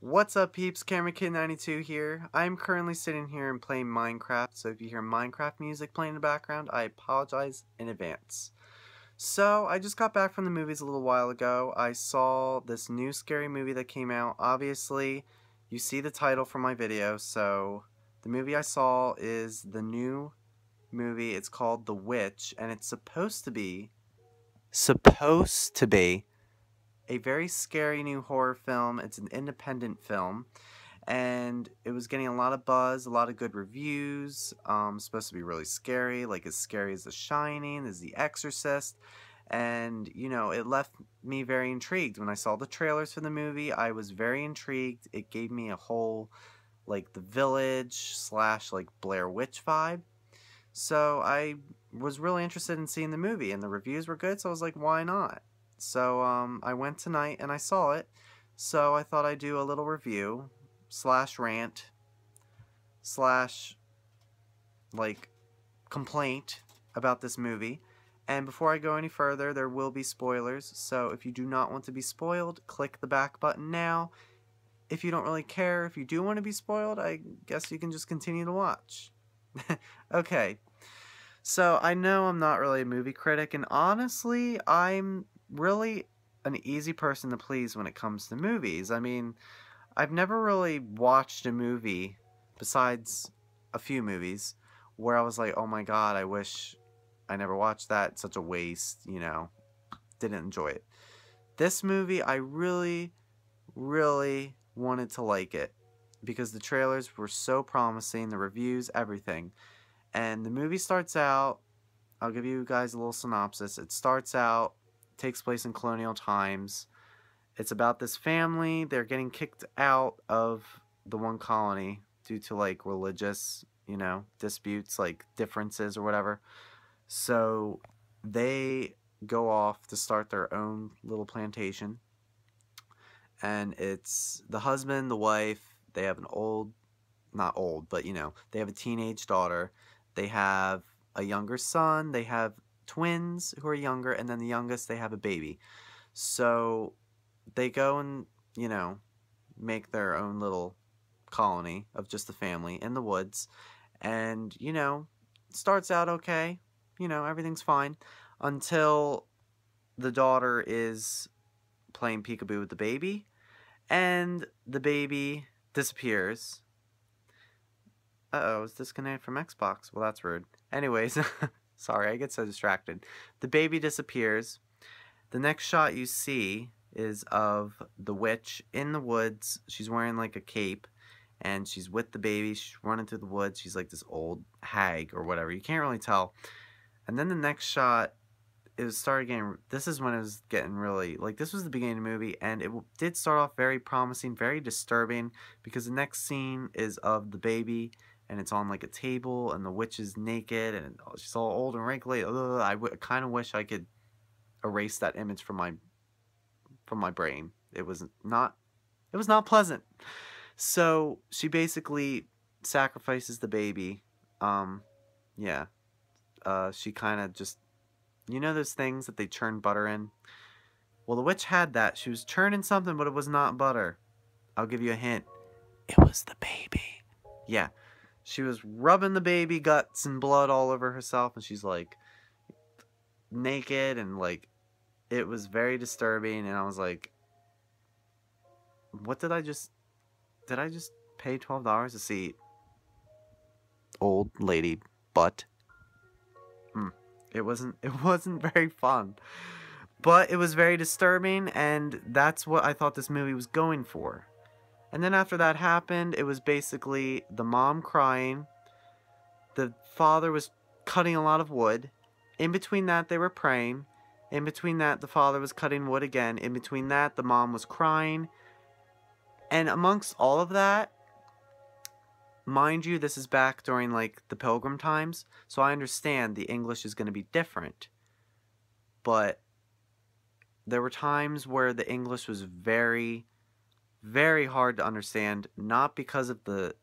What's up peeps, CameraKid92 here. I'm currently sitting here and playing Minecraft, so if you hear Minecraft music playing in the background, I apologize in advance. So, I just got back from the movies a little while ago. I saw this new scary movie that came out. Obviously, you see the title from my video, so the movie I saw is the new movie. It's called The Witch, and it's supposed to be a very scary new horror film. It's an independent film, and it was getting a lot of buzz, a lot of good reviews. Supposed to be really scary, like as scary as The Shining, as The Exorcist, and it left me very intrigued. When I saw the trailers for the movie, I was very intrigued. It gave me a whole like The Village slash like Blair Witch vibe. So I was really interested in seeing the movie, and the reviews were good, so I was like, why not? So I went tonight and I saw it, so I thought I'd do a little review slash rant slash like complaint about this movie. And before I go any further, there will be spoilers, so if you do not want to be spoiled, click the back button now. If you don't really care, if you do want to be spoiled, I guess you can just continue to watch. Okay, so I know I'm not really a movie critic, and honestly, I'm really an easy person to please when it comes to movies. I mean, I've never really watched a movie, besides a few movies, where I was like, oh my god, I wish I never watched that. It's such a waste, didn't enjoy it. This movie, I really, really wanted to like it, because the trailers were so promising, the reviews, everything. And the movie starts out, I'll give you guys a little synopsis. It starts out, takes place in colonial times. It's about this family. They're getting kicked out of the one colony due to like religious, disputes, like differences or whatever. So they go off to start their own little plantation. And it's the husband, the wife, they have an old, not old, but they have a teenage daughter. They have a younger son. They have twins who are younger, and then the youngest, they have a baby. So they go and, make their own little colony of just the family in the woods. And, starts out okay. Everything's fine until the daughter is playing peekaboo with the baby, and the baby disappears. Uh-oh, it's disconnected from Xbox. Well, that's rude. Anyways, sorry, I get so distracted. The baby disappears. The next shot you see is of the witch in the woods. She's wearing like a cape, and she's with the baby. She's running through the woods. She's like this old hag or whatever. You can't really tell. And then the next shot, this is when it was getting really, like, this was the beginning of the movie, and it did start off very promising, very disturbing, because the next scene is of the baby, and it's on like a table, and the witch is naked, and she's all old and wrinkly. Ugh, I kind of wish I could erase that image from my brain. It was not pleasant. So she basically sacrifices the baby. Yeah. She kind of just, those things that they churn butter in? Well, the witch had that. She was churning something, but it was not butter. I'll give you a hint. It was the baby. Yeah. She was rubbing the baby guts and blood all over herself, and she's like naked, and like it was very disturbing, and I was like, what did I just pay $12 to see old lady butt? It wasn't very fun. But it was very disturbing, and that's what I thought this movie was going for. And then after that happened, it was basically the mom crying. The father was cutting a lot of wood. In between that, they were praying. In between that, the father was cutting wood again. In between that, the mom was crying. And amongst all of that, mind you, this is back during like the Pilgrim times, so I understand the English is going to be different. But there were times where the English was very, very hard to understand, not because of the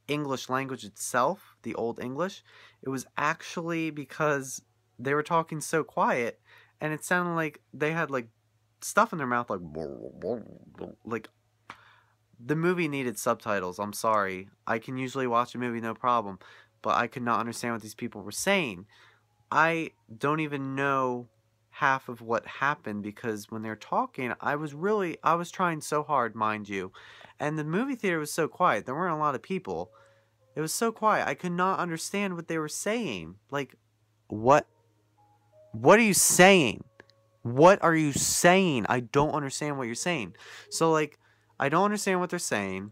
English language itself, the Old English. It was actually because they were talking so quiet, and it sounded like they had like stuff in their mouth, like the movie needed subtitles. I'm sorry. I can usually watch a movie no problem, but I could not understand what these people were saying. I don't even know half of what happened because when they're talking, I was trying so hard, mind you. And the movie theater was so quiet. There weren't a lot of people. It was so quiet. I could not understand what they were saying. Like, what what are you saying? What are you saying? I don't understand what you're saying. So like, I don't understand what they're saying.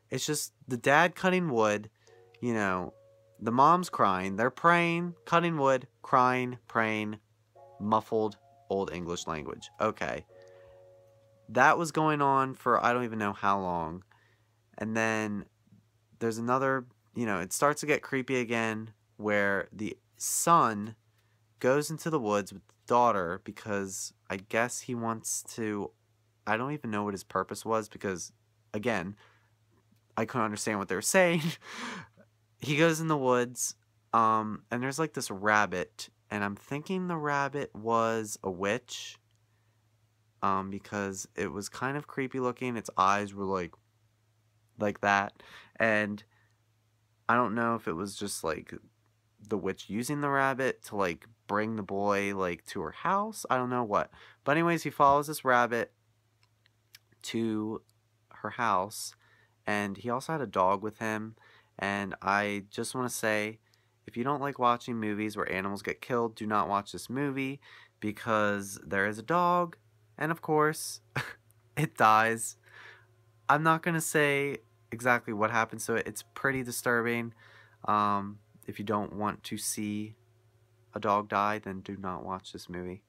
It's just the dad cutting wood, you know, the mom's crying, they're praying, cutting wood, crying, praying, muffled old English language. Okay. That was going on for I don't even know how long. And then there's another, it starts to get creepy again where the son goes into the woods with the daughter because I guess he wants to. I don't even know what his purpose was because, again, I couldn't understand what they were saying. He goes in the woods, and there's like this rabbit, and I'm thinking the rabbit was a witch, because it was kind of creepy looking. Its eyes were like that, and I don't know if it was just like the witch using the rabbit to like bring the boy like to her house. I don't know what. But anyways, he follows this rabbit to her house, and he also had a dog with him. And I just want to say, if you don't like watching movies where animals get killed, do not watch this movie because there is a dog, and of course, it dies. I'm not going to say exactly what happens to it. It's pretty disturbing. If you don't want to see a dog die, then do not watch this movie.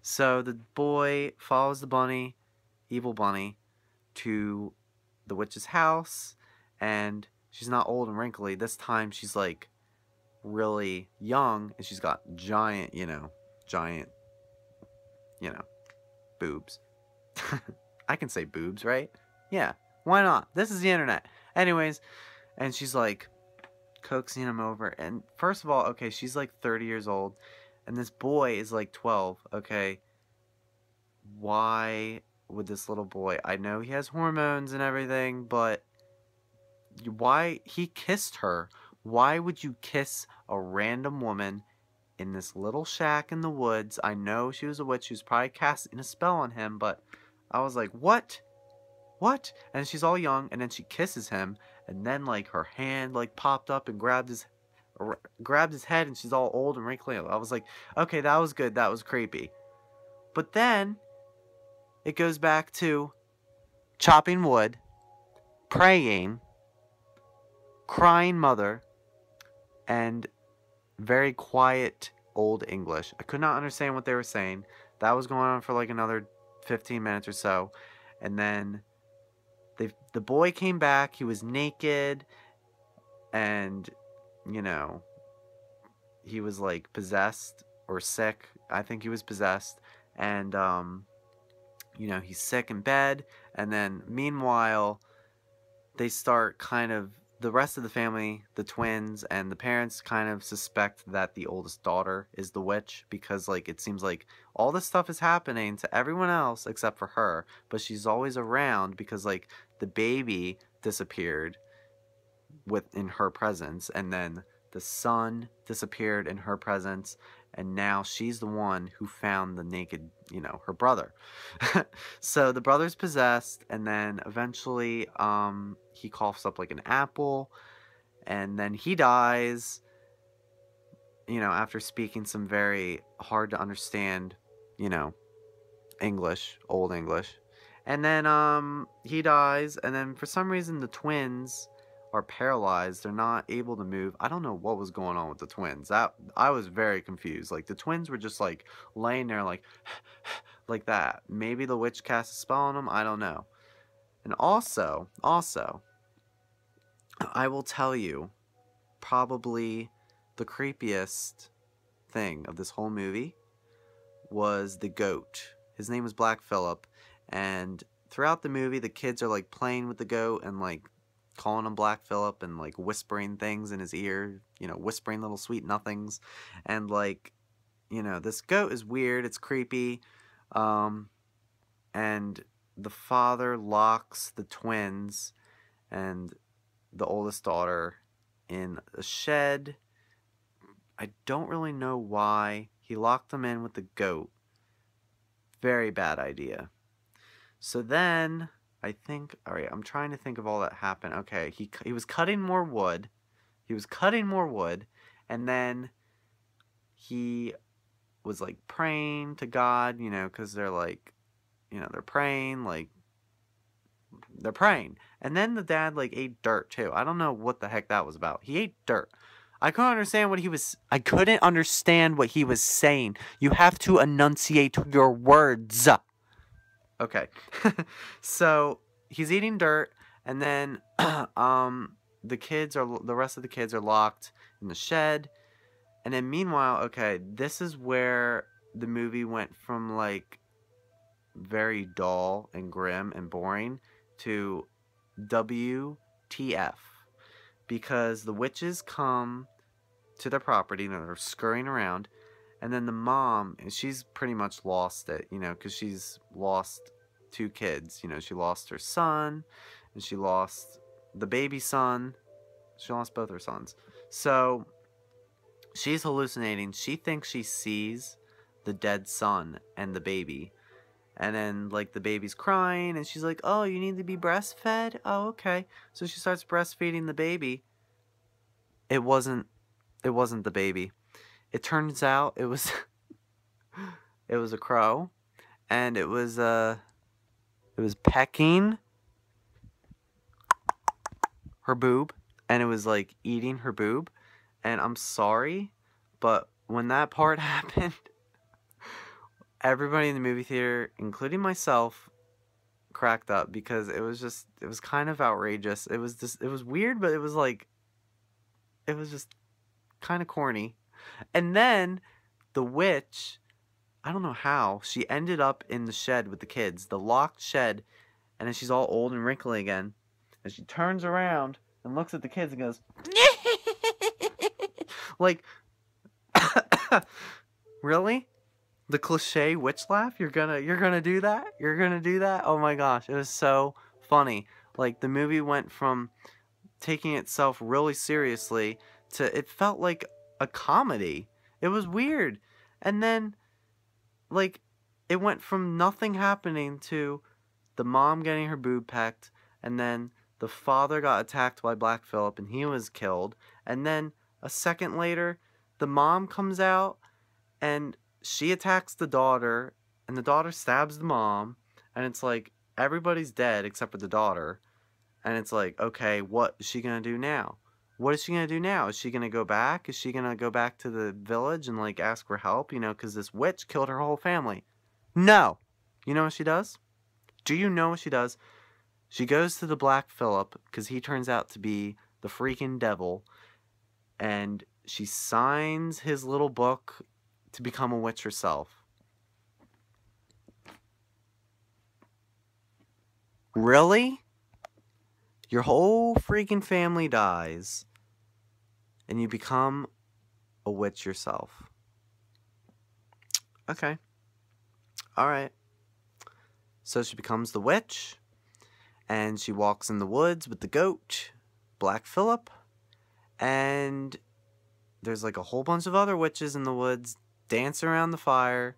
So the boy follows the bunny, evil bunny, to the witch's house, and she's not old and wrinkly. This time she's like really young, and she's got giant, giant, boobs. I can say boobs, right? Yeah, why not? This is the internet. Anyways, and she's like coaxing him over. And first of all, okay, she's like 30 years old, and this boy is like 12. Okay, why would this little boy? I know he has hormones and everything, but why he kissed her? Why would you kiss a random woman in this little shack in the woods? I know she was a witch. She was probably casting a spell on him, but I was like, what? What? And she's all young, and then she kisses him, and then like her hand like popped up and grabbed his head, and she's all old and wrinkly. I was like, okay, that was good. That was creepy. But then it goes back to chopping wood, praying, crying mother, and very quiet old English. I could not understand what they were saying. That was going on for like another 15 minutes or so. And then the boy came back. He was naked, and he was like possessed or sick. I think he was possessed, and he's sick in bed. And then meanwhile, they start kind of, the rest of the family, the twins and the parents, kind of suspect that the oldest daughter is the witch, because like it seems like all this stuff is happening to everyone else except for her, but she's always around because like the baby disappeared in her presence, and then the son disappeared in her presence, and now she's the one who found the naked, her brother. So the brother's possessed, and then eventually he coughs up like an apple, and then he dies, after speaking some very hard to understand, English, old English. And then he dies, and then for some reason the twins are paralyzed. They're not able to move. I don't know what was going on with the twins. I was very confused. Like the twins were just like laying there like like that. Maybe the witch cast a spell on them. I don't know. And also, I will tell you probably the creepiest thing of this whole movie was the goat. His name was Black Phillip, and throughout the movie the kids are like playing with the goat and like calling him Black Phillip and like whispering things in his ear, whispering little sweet nothings. And like, this goat is weird, it's creepy. And the father locks the twins and the oldest daughter in a shed. I don't really know why. He locked them in with the goat. Very bad idea. So then, I think, alright, I'm trying to think of all that happened. Okay, he was cutting more wood. He was cutting more wood, and then he was like praying to God, because they're like, they're praying, like, they're praying. And then the dad like ate dirt too. I don't know what the heck that was about. He ate dirt. I couldn't understand what he was saying. You have to enunciate your words. Okay. So he's eating dirt, and then the rest of the kids are locked in the shed. And then meanwhile, okay, this is where the movie went from like very dull and grim and boring to WTF, because the witches come to their property and they're scurrying around, and then the mom, she's pretty much lost it, because she's lost 2 kids. She lost her son, and she lost the baby son. She lost both her sons. So she's hallucinating. She thinks she sees the dead son and the baby. And then, like, the baby's crying, and she's like, oh, you need to be breastfed? Oh, okay. So she starts breastfeeding the baby. It wasn't the baby. It turns out it was it was a crow, and it was pecking her boob, and it was like eating her boob. And I'm sorry, but when that part happened, everybody in the movie theater, including myself, cracked up, because it was kind of outrageous. It was weird, but it was just kind of corny. And then the witch, I don't know how, she ended up in the shed with the kids, the locked shed, and then she's all old and wrinkly again. And she turns around and looks at the kids and goes, like, really? The cliche witch laugh? You're gonna do that? You're gonna do that? Oh my gosh, it was so funny. Like, the movie went from taking itself really seriously to, it felt like a comedy. It was weird. And then, like, it went from nothing happening to the mom getting her boob pecked, and then the father got attacked by Black Phillip and he was killed. And then a second later, the mom comes out and she attacks the daughter, and the daughter stabs the mom, and it's like everybody's dead except for the daughter. And it's like, okay, what is she gonna do now? What is she gonna do now? Is she gonna go back? Is she gonna go back to the village and like ask for help? Because this witch killed her whole family. No. You know what she does? Do you know what she does? She goes to the Black Phillip, because he turns out to be the freaking devil, and she signs his little book to become a witch herself. Really? Your whole freaking family dies, and you become a witch yourself. Okay. Alright. So she becomes the witch, and she walks in the woods with the goat, Black Phillip, and there's like a whole bunch of other witches in the woods dancing around the fire,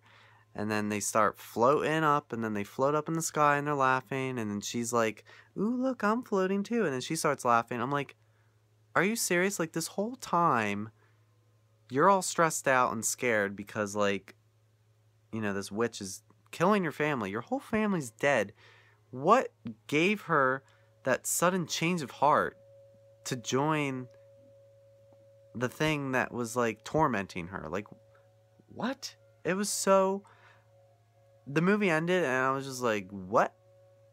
and then they start floating up, and then they float up in the sky, and they're laughing, and then she's like, ooh, look, I'm floating too, and then she starts laughing. I'm like, are you serious? Like, this whole time, you're all stressed out and scared because, like, this witch is killing your family. Your whole family's dead. What gave her that sudden change of heart to join the thing that was, like, tormenting her? Like, what? It was so... The movie ended, and I was just like, what?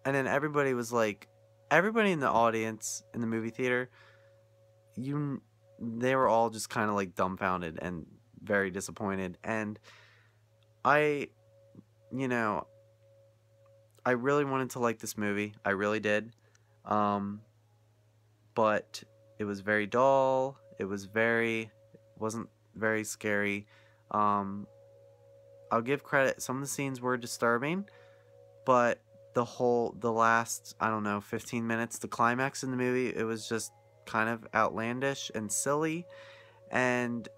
And then everybody was like... Everybody in the audience, in the movie theater, they were all just kind of, like, dumbfounded and very disappointed. And I really wanted to like this movie. I really did. But it was very dull. It wasn't very scary. I'll give credit. Some of the scenes were disturbing, but the last, I don't know, 15 minutes, the climax in the movie, it was just kind of outlandish and silly and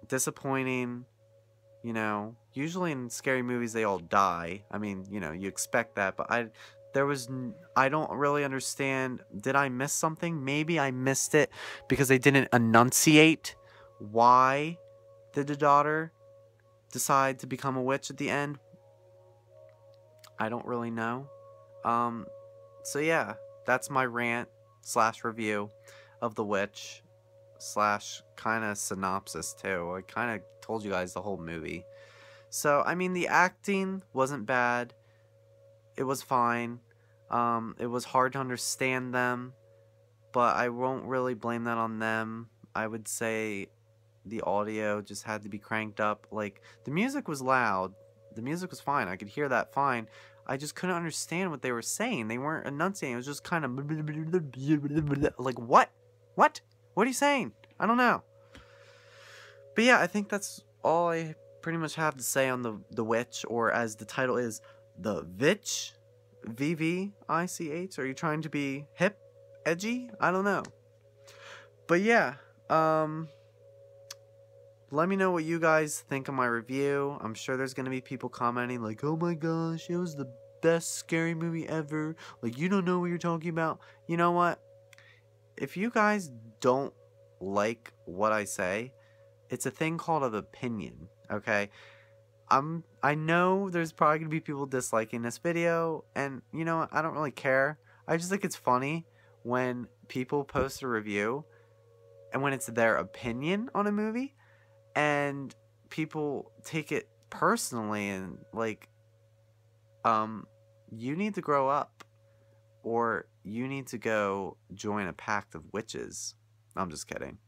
disappointing. You know, usually in scary movies they all die. I mean, you know, you expect that, but I don't really understand. Did I miss something? Maybe I missed it because they didn't enunciate why did the daughter decide to become a witch at the end. I don't really know. Um, so yeah, that's my rant slash review of The Witch slash kind of synopsis too. I kind of told you guys the whole movie. So I mean, the acting wasn't bad. It was fine. It was hard to understand them, but I won't really blame that on them. I would say the audio just had to be cranked up. Like, the music was loud. The music was fine. I could hear that fine. I just couldn't understand what they were saying. They weren't enunciating. It was just kind of like, what? What? What are you saying? I don't know. But yeah, I think that's all I pretty much have to say on the Witch, or as the title is, The Vitch. VVICH. Are you trying to be hip, edgy? I don't know. But yeah, let me know what you guys think of my review. I'm sure there's gonna be people commenting like, "Oh my gosh, it was the best scary movie ever. Like, you don't know what you're talking about." You know what? If you guys don't like what I say, it's a thing called an opinion, okay? I know there's probably gonna be people disliking this video, and you know what? I don't really care. I just think it's funny when people post a review and when it's their opinion on a movie and people take it personally and like, you need to grow up, or you need to go join a pact of witches. I'm just kidding.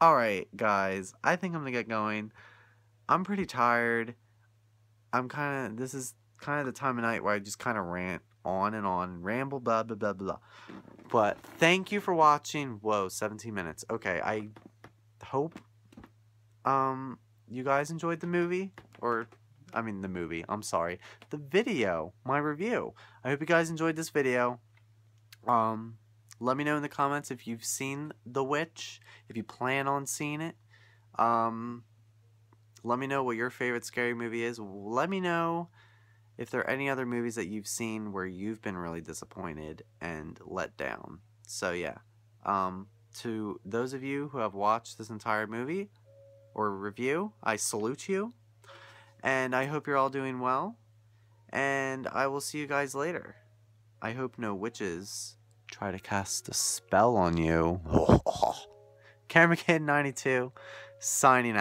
Alright, guys, I think I'm gonna get going. I'm pretty tired. This is kind of the time of night where I just kind of rant on and on, ramble, blah, blah, blah, blah. But thank you for watching. Whoa, 17 minutes. Okay, I hope, you guys enjoyed the movie, I'm sorry, the video, my review. I hope you guys enjoyed this video. Let me know in the comments if you've seen The Witch, if you plan on seeing it. Let me know what your favorite scary movie is. Let me know if there are any other movies that you've seen where you've been really disappointed and let down. So yeah, to those of you who have watched this entire movie or review, I salute you, and I hope you're all doing well, and I will see you guys later. I hope no witches try to cast a spell on you. Camera Kid 92, signing out.